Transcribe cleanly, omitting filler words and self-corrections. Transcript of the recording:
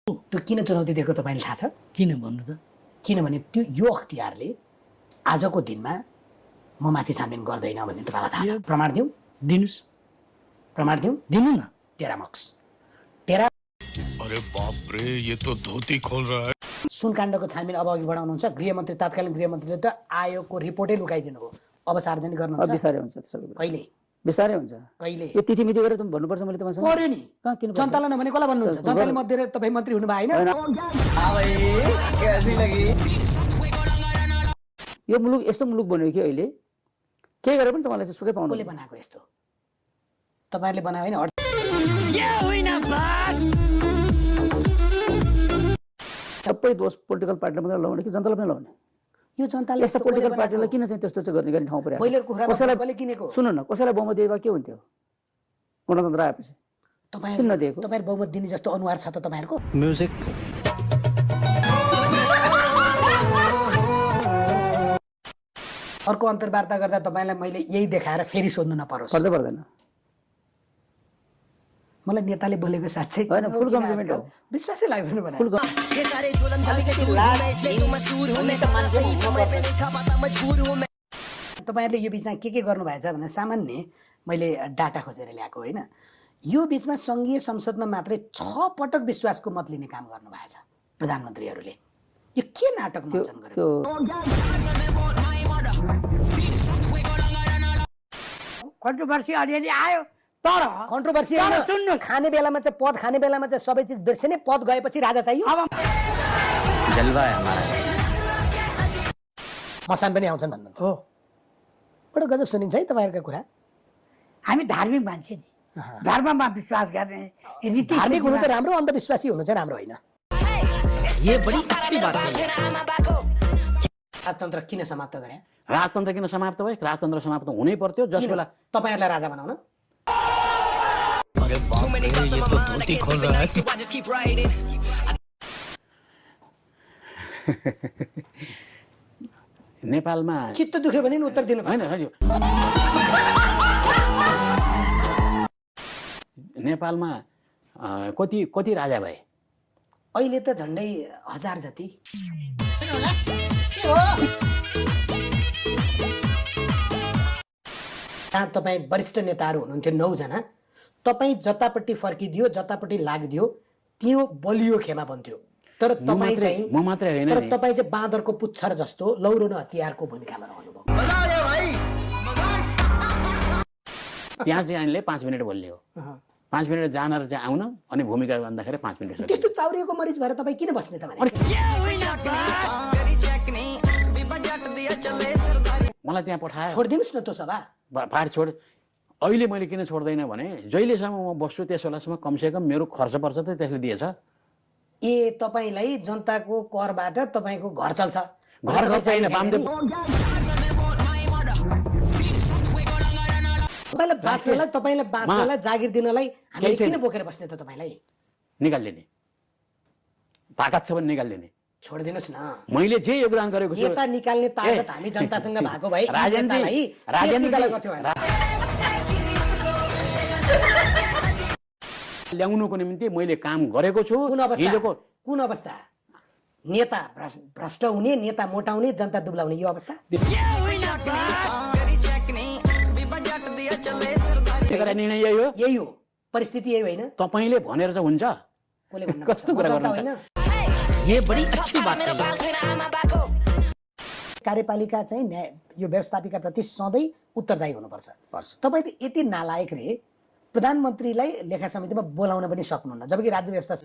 त्यो किन चुनौती दिएको तपाईलाई थाहा छ? किन भन्नु त? किनभने त्यो यो अख्तियारले आजको दिनमा म माथि छानबिन गर्दैन भन्ने तपाईलाई थाहा छ। प्रमाण दिउँ? दिनुस्। प्रमाण दिउँ? दिनु न। टेरामक्स। अरे बाप रे, ये तो धोती खोल रहा है। सुनकाण्डको छानबिन अब अघि बढाउनुहुन्छ। गृहमन्त्री तत्कालीन गृहमन्त्रीले त आयोगको रिपोर्टै लुकाइदिनु हो। अब सार्वजनिक गर्नुहुन्छ? बिस्तारै हुन्छ त्यसो भए। कहिले? बिस्तारै हुन्छ। कहिले? यो तिथि मिति गरेर त भन्नुपर्छ मैले तपाईसँग। पर्यो नि। किन जनतालाई नभने कसलाई भन्नुहुन्छ? जनताले मत दिएर तपाईँ मन्त्री हुनु भएन? यो मुलुक यस्तो मुलुक बन्यो कि अहिले के गरेर पनि तपाईँलाई चाहिँ सुकै पाउनु। कसले बनाएको यस्तो? तपाईँहरूले बनायो होइन? सबै दोष पोलिटिकल पार्टीले मात्रै लगाउने कि जनताले पनि लगाउने? यो जनताले यस्तो पोलिटिकल पार्टीलाई किन चाहिँ त्यस्तो चाहिँ गर्ने ठाउँ पर्यो? कसैलाई किनेको? सुन्नु न, कसैलाई बहुमत दिएवा के हुन्थ्यो गणतन्त्र आएपछि? किन नदिएको? तपाईँहरू बहुमत दिने जस्तो अनुहार छ त तपाईँहरूको? म्युजिक अर्को अन्तर्वार्ता गर्दा तपाईँलाई मैले यही देखाएर फेरि सोध्नु नपरोस्। पर्दैन। मलाई नेताले बोलेको साँच्चै हैन, फुल कम्प्लिमेन्ट हो। विश्वासै लाग्दैन भने। तपाईँहरूले यो बिचमा के गर्नुभएछ भने सामान्य मैले डाटा खोजेर ल्याएको होइन। यो बिचमा सङ्घीय संसदमा मात्रै 6 पटक विश्वासको मत लिने काम गर्नुभएछ प्रधानमन्त्रीहरूले। यो के नाटक मञ्चन गर्यो? कन्ट्रोभर्सी अलिअलि आयो तर कन्ट्रोभर्सी सुन्नु, खाने बेलामा चाहिँ पद खाने बेलामा चाहिँ सबै चिज बिर्सिने, पद गएपछि राजा चाहियो। अब जलवा है हमारा। मसान पनि आउँछन् भन्नुहुन्छ हो। बडो गजब सुनिन्छ है तपाईँहरूको कुरा। हामी धार्मिक मान्छे नि, धर्ममा विश्वास गर्ने रीति। धार्मिक हुनु त राम्रो, अन्धविश्वासी हुनु चाहिँ राम्रो होइन। ये बड़ी अच्छी बात है। राजतन्त्र किन समाप्त गरे? राजतन्त्र किन समाप्त भयो? राजतन्त्र समाप्त हुनै पर्थ्यो जस बेला तपाईँहरूलाई राजा बनाउन। अरे बाप रे, ये तो धोती खोल रहा है। नेपालमा चित्त दुख्यो भने नि उत्तर दिनु हैन नेपालमा कति राजा भए? अहिले त झन्डै 1000 जति। तपाईँ वरिष्ठ नेताहरू हुनुहुन्थ्यो 9 जना। तपाईँ जतापट्टि फर्किदियो, जतापट्टि लाग्दियो त्यो बलियो खेमा बन्थ्यो। तर तपाईँ चाहिँ म मात्रै होइन तर तपाईँ चाहिँ बाँदरको पुच्छर जस्तो लौरो न हतियारको भूमिकामा रहनुभयो। त्यहाँ चाहिँ हामीले 5 मिनट बोल्ने हो। 5 मिनट जानेर चाहिँ आउन अनि भूमिका भन्दाखेरि 5 मिनट। त्यस्तो चाउरिएको मरिच भएर तपाईँ किन बस्ने त भने? मलाई त्यहाँ पठायो। छोडिदिनुस् न त्यो सभा। फाट छोड। अहिले मैले किन छोड्दैन भने जहिलेसम्म म बस्छु त्यसबेलासम्म कमसेकम मेरो खर्च पर्छ त त्यसले दिएछ। ए तपाईलाई जनताको करबाट तपाईको घर चल्छ? घर छैन। तपाईलाई बाँच्नलाई जागिर दिनलाई हामीले किन बोकेर बस्ने त तपाईँलाई? निकाल्दिने। ताकत छ भने निकाल्दिने। छोडिदिनुस् न। मैले जे योगदान गरेको छु नेता निकाल्ने ताकत हामी जनतासँग भएको भए ल्याउनुको निम्ति मैले काम गरेको छु। कुन अवस्था? नेता भ्रष्ट हुने, नेता मोटाउने, जनता दुब्लाउने, यो अवस्था? निर्णय यही हो। यही हो परिस्थिति, यही होइन? तपाईले भनेर चाहिँ हुन्छ? कस्तो कुरा गर्नुहुन्छ? ये बड़ी अच्छी बात है। कार्यपालिका चाहिँ यो व्यवस्थापिका प्रति सधैँ उत्तरदायी हुनुपर्छ। तपाईँ त यति नालायक रे प्रधानमन्त्रीलाई लेखा समितिमा बोलाउन पनि सक्नुहुन्न, जबकि राज्य व्यवस्था